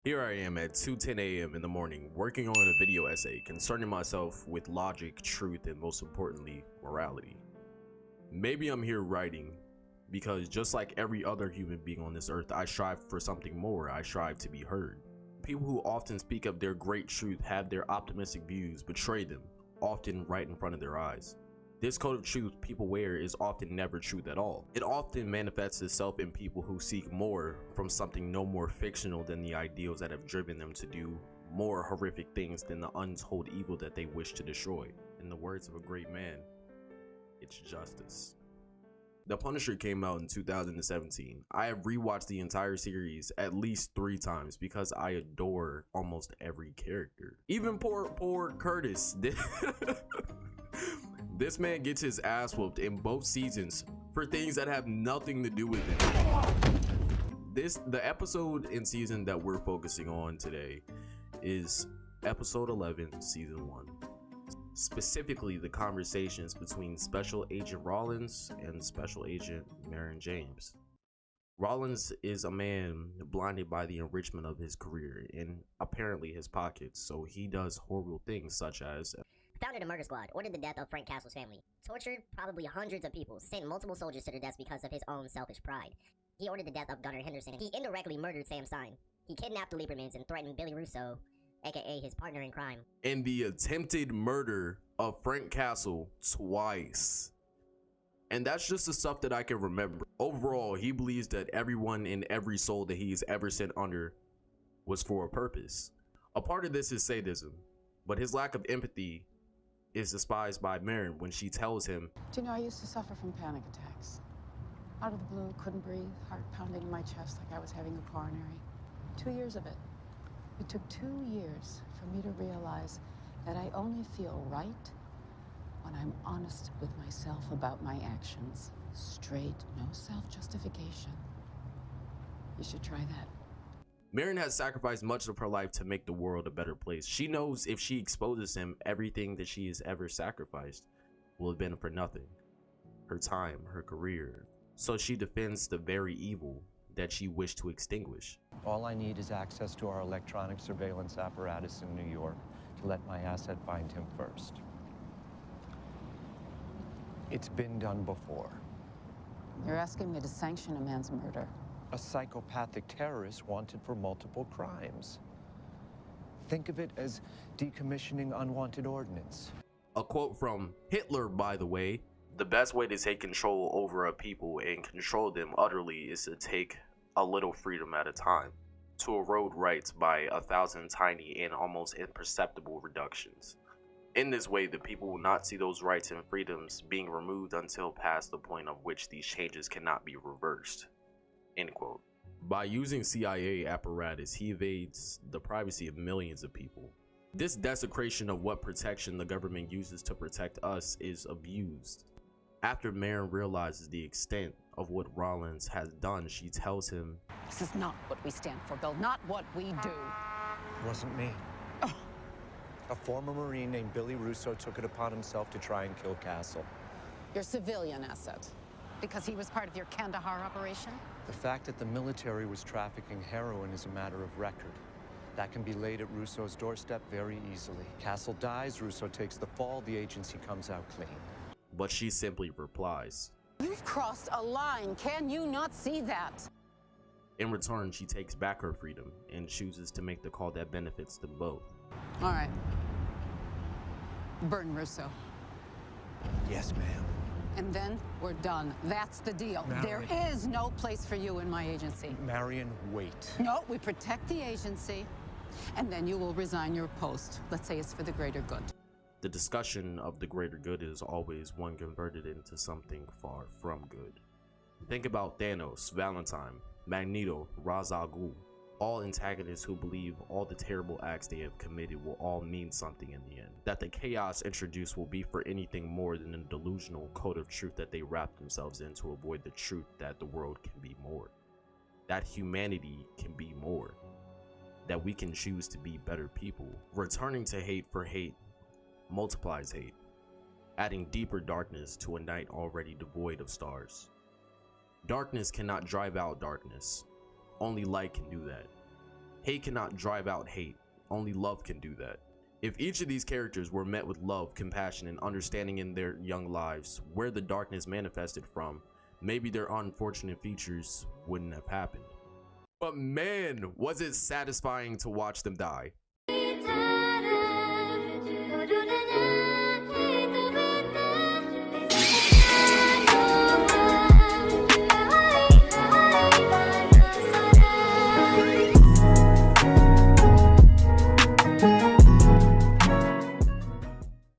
Here I am at 2:10 a.m. in the morning working on a video essay concerning myself with logic, truth, and most importantly, morality. Maybe I'm here writing because just like every other human being on this earth, I strive for something more. I strive to be heard. People who often speak of their great truth have their optimistic views betray them, often right in front of their eyes. This code of truth people wear is often never truth at all. It often manifests itself in people who seek more from something no more fictional than the ideals that have driven them to do more horrific things than the untold evil that they wish to destroy. In the words of a great man, it's justice. The Punisher came out in 2017. I have rewatched the entire series at least 3 times because I adore almost every character. Even poor Curtis. This man gets his ass whooped in both seasons for things that have nothing to do with it. The episode in season that we're focusing on today is episode 11, season 1. Specifically, the conversations between Special Agent Rollins and Special Agent Marion James. Rollins is a man blinded by the enrichment of his career and apparently his pockets, so he does horrible things such as founded a murder squad, ordered the death of Frank Castle's family, tortured probably hundreds of people, sent multiple soldiers to their deaths because of his own selfish pride. He ordered the death of Gunnar Henderson. He indirectly murdered Sam Stein. He kidnapped the Liebermans and threatened Billy Russo, aka his partner in crime. And the attempted murder of Frank Castle twice. And that's just the stuff that I can remember. Overall, he believes that everyone in every soul that he's ever sent under was for a purpose. A part of this is sadism, but his lack of empathy is despised by Marion when she tells him, "Do you know, I used to suffer from panic attacks. Out of the blue, couldn't breathe, heart pounding in my chest like I was having a coronary. 2 years of it. It took 2 years for me to realize that I only feel right when I'm honest with myself about my actions. Straight, no self-justification. You should try that." Marion has sacrificed much of her life to make the world a better place. She knows if she exposes him, everything that she has ever sacrificed will have been for nothing. Her time, her career. So she defends the very evil that she wished to extinguish. All I need is access to our electronic surveillance apparatus in New York to let my asset find him first. It's been done before. You're asking me to sanction a man's murder. A psychopathic terrorist wanted for multiple crimes. Think of it as decommissioning unwanted ordnance. A quote from Hitler, by the way. The best way to take control over a people and control them utterly is to take a little freedom at a time, to erode rights by 1,000 tiny and almost imperceptible reductions. In this way, the people will not see those rights and freedoms being removed until past the point of which these changes cannot be reversed. End quote. By using CIA apparatus, he evades the privacy of millions of people. This desecration of what protection the government uses to protect us is abused. After Marion realizes the extent of what Rollins has done, she tells him, "This is not what we stand for, Bill. Not what we do." It wasn't me. Oh. A former Marine named Billy Russo took it upon himself to try and kill Castle. Your civilian asset. Because he was part of your Kandahar operation? The fact that the military was trafficking heroin is a matter of record. That can be laid at Russo's doorstep very easily. Castle dies, Russo takes the fall, the agency comes out clean. but she simply replies, "You've crossed a line. Can you not see that?" In return, she takes back her freedom and chooses to make the call that benefits them both. All right. Burn Russo. Yes, ma'am. And then we're done. That's the deal. Marion. There is no place for you in my agency. Marion, wait. No, we protect the agency, and then you will resign your post. Let's say it's for the greater good. The discussion of the greater good is always one converted into something far from good. Think about Thanos, Valentine, Magneto, Ra's al Ghul. All antagonists who believe all the terrible acts they have committed will all mean something in the end. That the chaos introduced will be for anything more than a delusional code of truth that they wrap themselves in to avoid the truth that the world can be more. That humanity can be more. That we can choose to be better people. Returning to hate for hate multiplies hate, adding deeper darkness to a night already devoid of stars. Darkness cannot drive out darkness. Only light can do that. Hate cannot drive out hate. Only love can do that. If each of these characters were met with love, compassion, and understanding in their young lives, where the darkness manifested from, maybe their unfortunate features wouldn't have happened. But man, was it satisfying to watch them die.